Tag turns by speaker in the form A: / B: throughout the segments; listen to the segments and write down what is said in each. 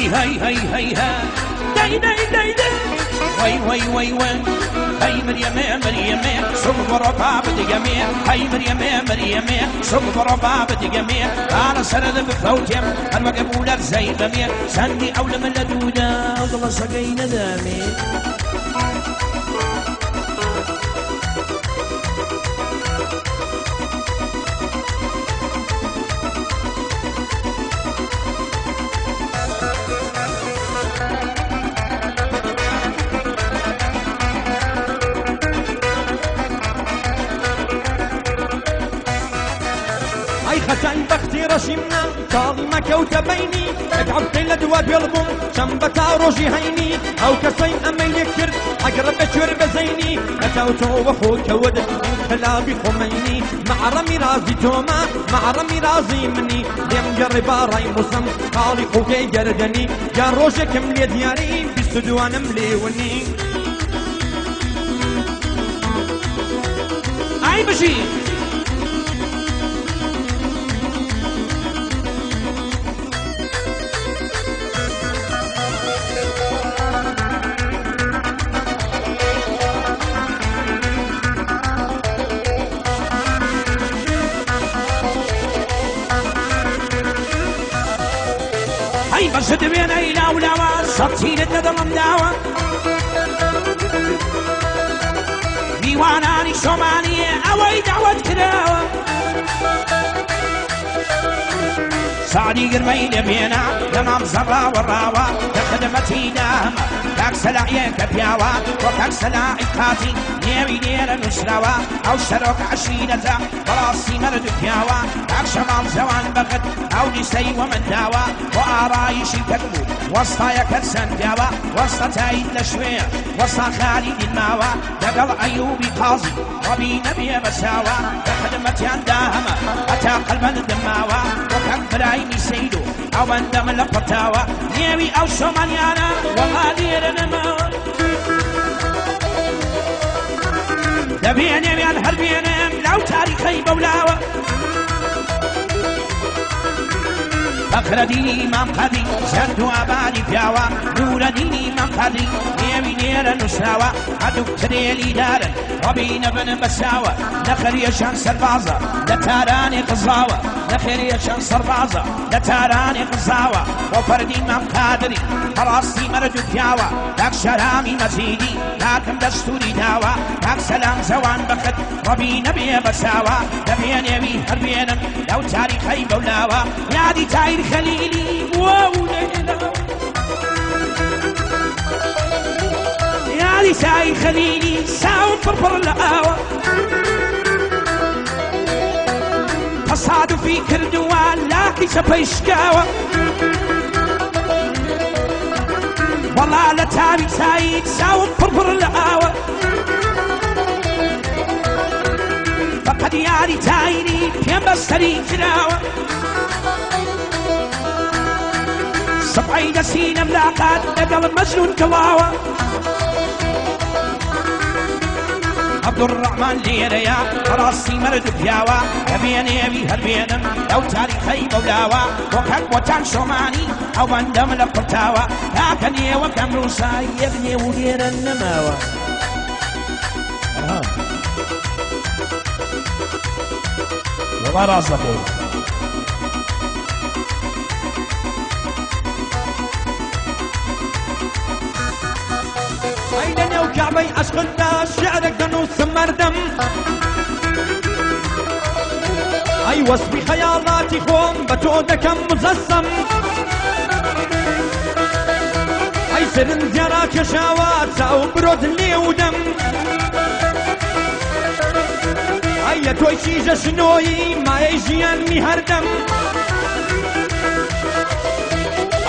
A: هاي هاي هاي هاي هاي داي داي داي داي وي وي وي وي هاي مريم مريم صبر باب دقمي هاي مريم مريم صبر باب دقمي انا سرد بفوتهم المقبولة زي غمير سندي اول من لدودا وضل سقينا دامي
B: ختان بختي رشمنا كاظمة كوت بيني اقعبت لدواد بيلبم شنبتا روجي هيني او كسين امين يكر اقرب اشور بزيني اتوتو بخوك ود كلابي خميني مع رمي رازي توما مع رمي رازي مني دم جربا راي مسم خالي خوكي جردني جان روجك ملي دياري بستدوان مليوني
A: اي بشي هاي بشد بين ايلا ولاوا صبتي للدلم داوا ديواناني شومانية اوي دعوة كراوا سعدي قرمي لبينا تمام زرا وراوا تخدمتي داهمة كاك سلاعي كبياوا وكاك سلاعي كاتي نيوي نير نشراوا او شروك عشيرتا براسي مرد كياوا كاك شمال زوان بغد او نسي ومن داوا وآرايشي تقبو وسطا يكرسن داوا وسطا تايد لشوير وسطا خالد الماوا دقل ايوبي قاضي ربي نبي بساوا تخدمتي داهمة اتا قلبا دماوا وكاك فراي سيدو او بندم لقطاوا نيوي او شمانيانا وغادير نمو دبيني من هربينم لو تاريخي بولاوا فخر ديني من قدي زردو عبادي بياوا نور ديني من قدي نيوي نير نسراوا عدوك تريلي دارن ربينا بن بساوا نخر يشان سربازا لتاراني قزاوا نخر يشان سربازا لتاراني قزاوا وفردي من قادري فراسي مردو بياوا لك شرامي مزيدي لكن دستوري داوا لك سلام زوان بخد ربينا بي بساوا دبيني بي هربينم لو تاريخي بولاوا يادي تاير خليلي واو يا ساي خليلي ساو فرفر الآوى تصادفي كردوان لاكي سبي شكاوى والله لتابي سايد ساو فرفر الآوى فقد ياري تايري بيان بستري كراوى صبعي نسينا ملاقات لقل مجنون قلاوة عبد الرحمن ليريا راسي مرد بياوا يبيني ابي هربينم لو تاريخي بولاوا وكان وتان شوماني او بندم لقطاوا لكني وكم روساي يبني ودير النماوا والله راسك
B: عيني وكعبي عشق الناس شعرك دنوس مردم اي وصفي خيالاتي خوم بتودك مزسم اي سرن زيارات شاوات او برود اللي ودم اي توي شيجة شنوي ما يجيان مهردم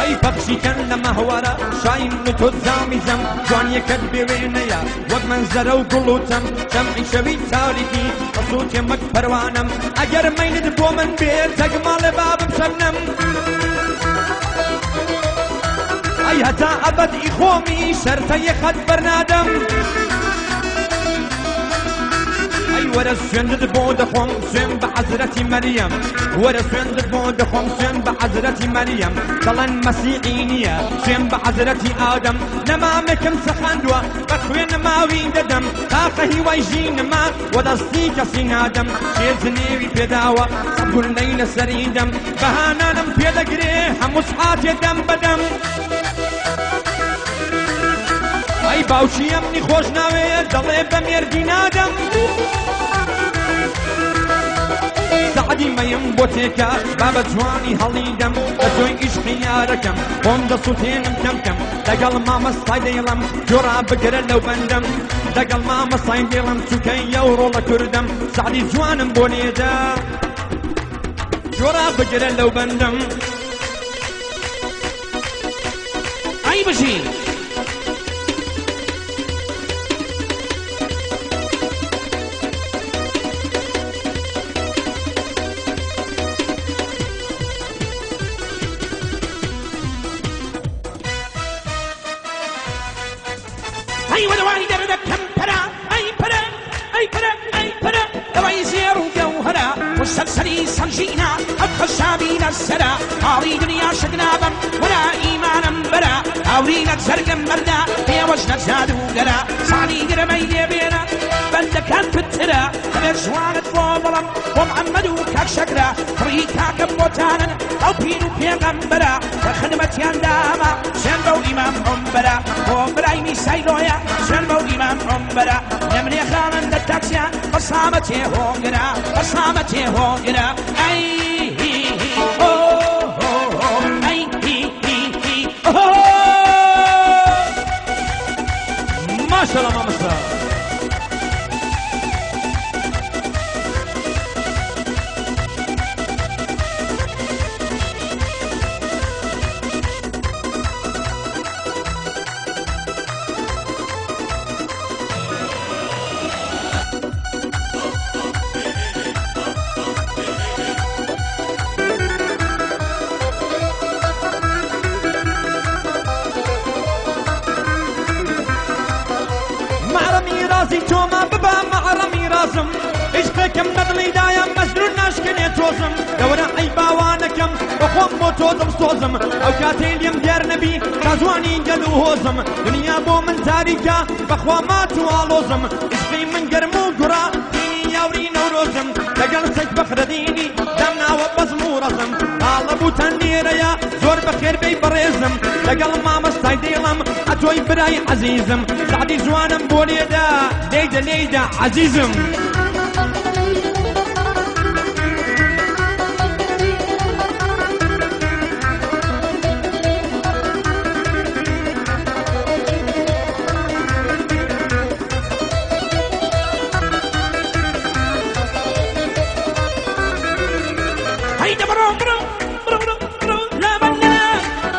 B: اي بخشي كان لما هورا شاين نتو زامي زم جوان يكد بوينيا وق منزره وقلو تم شمعي شبي تاريخي صوت يمك پروانم اگر ميند بو من بيت تقمال باب بشبنم اي هتا ابد اخومي شرطة يخد برنادم اي وەرە سوێندت بۆ دەخۆم سوێن بە حەزرەتی مەریەم وەرە سوێندت بۆ دەخۆم سوێن بە حەزرەتی مەریەم دەڵێن مەسیحی نییە سوێن بە حەزرەتی ئادەم نەمامێکم سەخاندووە بە خوێن نەماوی دەدەم تاقە هیوای ژینما وەدەستی کەسی نادەم شێز نێوی پێداوە سەبگولەی لەسەری دەم بەهانانم پێدەگرێ هەموو سعاتێ دەم بەدەم ئەی باوشیم نی خۆش ناوێ دەڵێ بە مێردی نادەم سعدی مەیم بۆ تێکە با بە جوانی هەڵیدەم بە جۆی ئیشقی یارەکەم خۆم دەسووتێنم کەمکەم لەگەڵ مامەستای دەیڵم جۆرا بگرە لەو بەندەم لەگەڵ مامەستای دێڵم چووکەی یەو ڕۆڵە کوردەم سعدی جوانم بۆ نێدە جۆرا بگرە لەو بەندەم
A: ئەی بژی أي ودواني درد كم برا أي برا أي برا أي برا دواني زير وجوهرا والسلسلي صنجينا أدخل شابينا السرا هاوي دنيا شقنابا ولا إيمانا برا هاورينا تزرقم مرنا في وجنا زادو قرا صاني قرمي بينا بلد كانت بترا مرجوانة فوضلم ومحمد وكاك شكرا فريكا كبوتانا أو بينو بيغمبرا فخدمت يانداما شنبو إمام عمبرا ومراي ميسايلويا شنبو إمام عمبرا نمني خانا للتاكسيا بصامتي هونجرا بصامتي هونجرا أي هي هي أوه أوه أي هي هي هي أوه
B: ما شاء الله ما شاء الله رازي توما ببا معرمي رازم عشقكم ندلي دايا مزلول ناشكني توزم دورا اي باوانكم وخوم موتوزم صوزم او كاتين يم دير نبي كازواني جلو هوزم دنيا بو من تاريكا بخوا ماتو آلوزم عشقي من قرمو قرا ديني يوري نوروزم لقلتك بخر ديني دمنا وبزمو رزم طالبو تنيريا زور بخير بي بريزم لقل ما مستاي ديلم اتوي براي عزيزم سعدي جوانم بوليدا ليدا ليدا عزيزم
A: هيدا برو برو برو برو برو لا بلا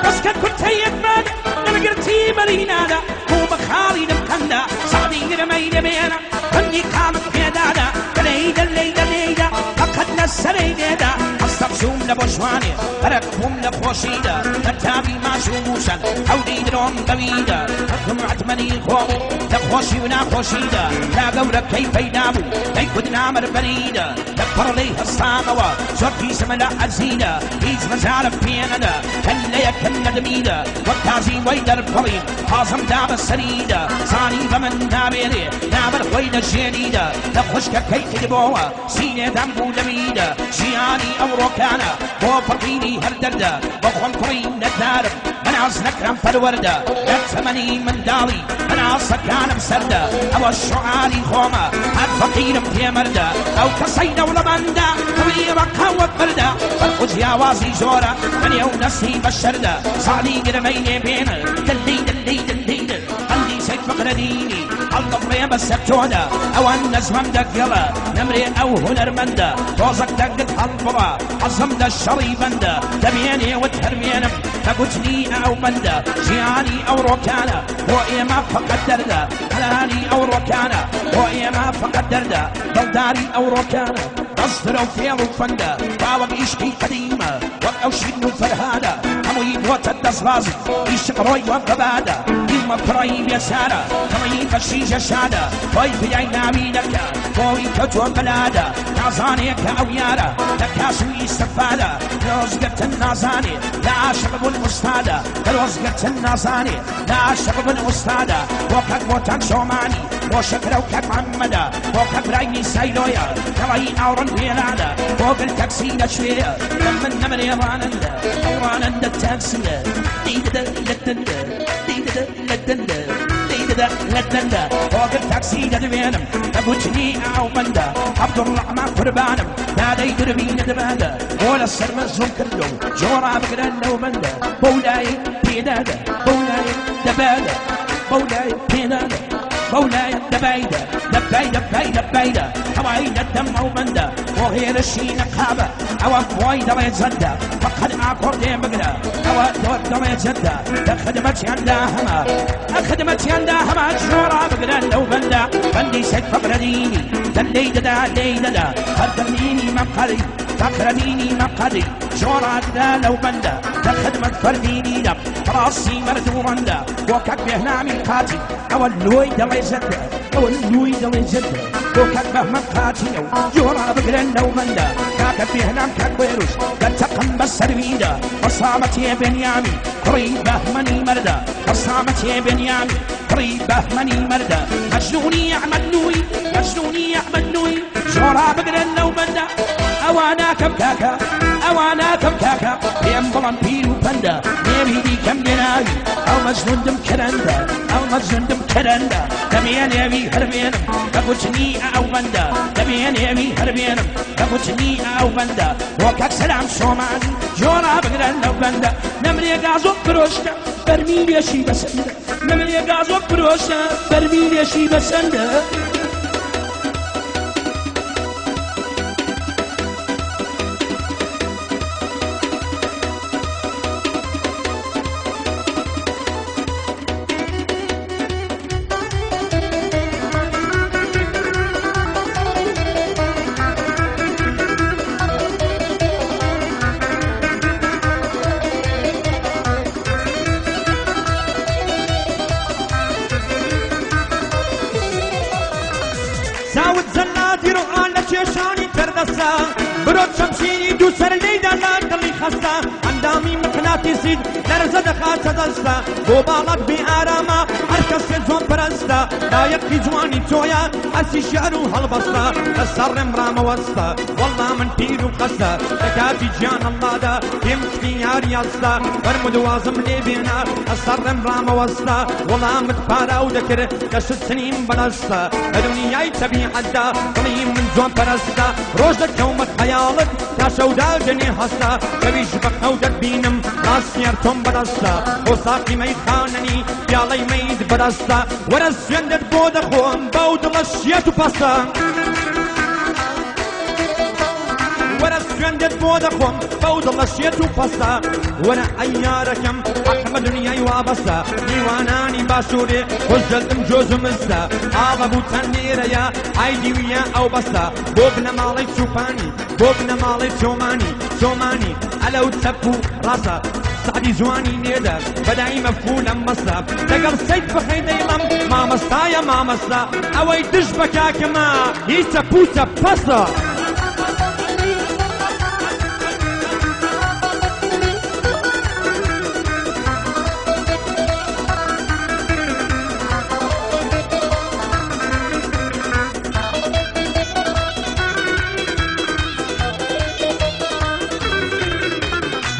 A: بس كنت يدمن انا قلتي مرينا لا هو بخالي نمكنا صعدي رمي بينا فني قامت بيدانا ليدا ليدا ليدا فقدنا السريدا الصبشوم لبوشواني فرقهم لبوشيدا نتابي ما شوموشا حولي دروم بويدا فكم عتمني خومي لبوشي ونا خوشيدا لا قولك كيف ينامو كيف نامر بريدا دبر ليها الصاموة شرطي سملا عزيدا هيز مزارف بيننا كلا يكن دميدا والتعزيم ويدر الفريم حازم داب السريدا صاني فمن نابيري نامر خويد الجديدة لخشك كيف دبوة سينة دمبو دميدا شياني أو روكانا بو فرقيني هالدردة بخون فرين ندارب من عزنك رم فالوردة نتمني من دالي من عصك كان مسردة أو الشعالي خومة هاد فقيرم في مردة أو كسيدة ولمندة طويرة قوة بردة فرقج يا وازي زورة من يوم نسي بشردة صالي قرميني بينا دلي دلي دلي خلي سيد فقر ديني الضفرية بس بتودا أو النزمم دقلة نمري أو هنرمندة توزك دقت هالفرا حزم دا الشريبندة دمياني وتهرمينم فقتني أو بندة جياني أو روكانا رؤية ما فقد دردة هلاني أو روكانا رؤية ما فقد دردة دلداري أو روكانا أصدر وفيل وفندة باوم إشقي قديمة وقعو شن وفرهادة هموي بوت الدصرازي يشقروي وقبادة يوم قريب يسارة هموي فشيشة شادة وي في عينا بيدك وي كتو بلادة نازانيك أويارة لكاسوي استفادة لوزقت النازاني لا شغب المستادة لوزقت النازاني لا شغب المستادة وكك وتك شوماني وشكرا وكك محمدة وكك برايني سايلويا كلاي أورن بيلادة فوق التاكسي لشوية لمن نمر يرانندا ورانندا التاكسي ديددا لدندا ديددا لدندا ديددا لدندا فوق التاكسي لدوينم أبوتني أو مندا عبد الرحمن قربانم هذا يدربين دبادا ولا السرمزهم كله جورا بقرنا ومندا بولاي بيدادا بولاي دبادا بولاي بيدادا بولاي دبايدا دبايدا دبايدا دبايدا حوايدا الدم ومندا وغير الشي نقابة أو فوايدا ويتزدى فقد أعقر دي بقرا أو دور يتزدى خدمتي عندها هما خدمتي عندها هما جورا بقرنا ومندا بندي سيد فقر ديني دليدا دا ليدا دا خدميني مقري فقرنيني مقري جورا دا لو بندا خدمة فرديني دا راسي مردو مندا وكك بهنا من قاتي أو اللوي دا ويزدى أو اللوي دا ويزدى وكك بهما قاتي جورا بقرنا ومندا كاك بهنا كاك ويروش قد بس سربيدا وصامت يا بنيامي قريبة مني مردا وصامت يا بنيامي قريبة مني مردا مجنوني أحمد نوي مجنوني أحمد نوي جورا بقرنا ومندا أوانا كم كاكا أوانا كم كاكا ينبغن بيرو بندا نبيدي كم جناي أو مجنون دم كرندا أو مجنون دم كرندا دميان يبي هربينم كبوتني أو بندا دميان يبي هربينم كبوتني أو بندا وكاك سلام شوماني جورا بقرنا وبندا نمري غازو بروشتا برميل يشي بسندا نمري غازو بروشتا برميل يشي بسندا
B: ساوت زناتي رؤانا تشيشاني تردسا برود شمشيني دو سر ليدا لا دلي خسا عندامي مقناتي سيد لرزة دخات دستا بوبالات بآراما هركس يزون برستا لا يبكي جواني تويا هسي شعرو هالبستا لسر امرام وستا والله من بيرو قستا تكاتي جان الله دا يمتكي ياري استا فرمد وازم ليبينا لسر امرام وستا والله متبارا ودكر كشت سنين بلستا الدنيا تبي حدا طليم من زون برستا روجك يومك خيالك تا شودا جني هستا كبيش بقودك بينم ناس يرتم برستا وساقي ميد خانني يالي ميد برستا ورسيندت بود خوم بود لشيتو بستا ورسيندت بود خوم بود لشيتو بستا وانا اياركم احمد دنياي وابستا نيواناني باشوري وجلتم جوز مستا آغا تنيرا يا عيدي ويا او بستا بوبنا مالي شوفاني بوبنا مالي شوماني على وتسبو راسا سعدي زواني نيدا بداي مفهولا مصاب تقل سيد بخيدي لم ما مستا يا ما مستا اوي دشبكا كما يسبوسا بسا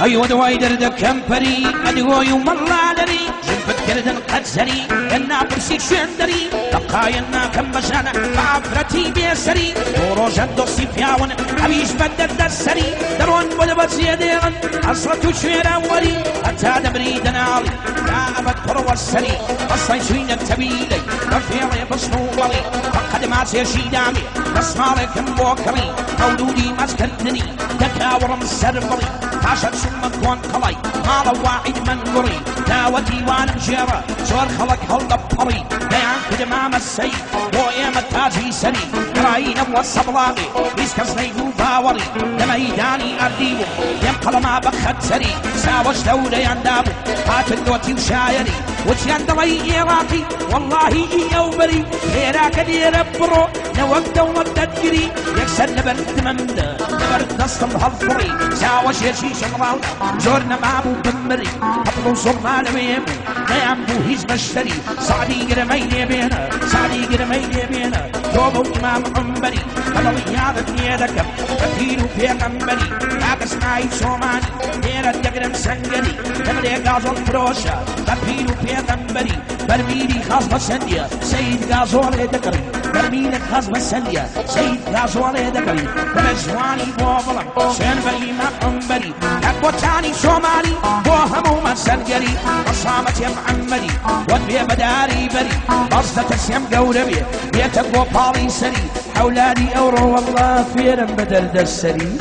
A: أيوة دواي درد كمبري أدوى يوم الله دري جنبت كردن قد سري إنا برسيك شندري تقاينا كم بشانا بعفرتي بيسري وروج الدوسي فياون حبيش بدد السري درون بدبت زيادين حصرت شوير أولي حتى دبري دنالي لا أبد قروى السري بصي شوين التبيلي رفيعي بصنوبلي فقد ما سيشي دامي نصمالي كم بوكري مولودي مسكنتني دكاورم السربلي عشان شمك وان قلي مال واحد من قري داوتي وانا جيرة صور خلق هالضب بطلي بيان كدمام السيد وإيم التاجي سري راينا والصبلاغي يسكس ليقو باوري لميداني أرديو ينقل ما بخت سري ساوش دولة يندابو قاتل دوتي وشايري وشيان دلي إيراقي والله إيو بري خيراك دي ربرو نوقت ومددري يكسر نبرد ممدا نبرد نصل بهالفري ساوش يشيش الله زورنا مابو بمري حطلو صرنا لويمو ما ينبو هيز مشتري سعدي قرمي بينا سعدي قرمي بينا توبو إمام عمبري قضي هذا يدكم كثير في قنبري عكس معي سوماني دير الدقرم سنجري تمري قازو الفروشة كثير في قنبري برميلي خاصة سندية سيد قازو دكري برميلك خاصة سندية سيد قازو دكري برجواني بوظلم سين بإمام عمبري أكبر تاني سوماني بوهمو من سنجري بصامة يم عمري ودبي بداري بري بصدة سيم قولبي بيتك وبالي سري أولادي أورو والله فيرم بدل دسري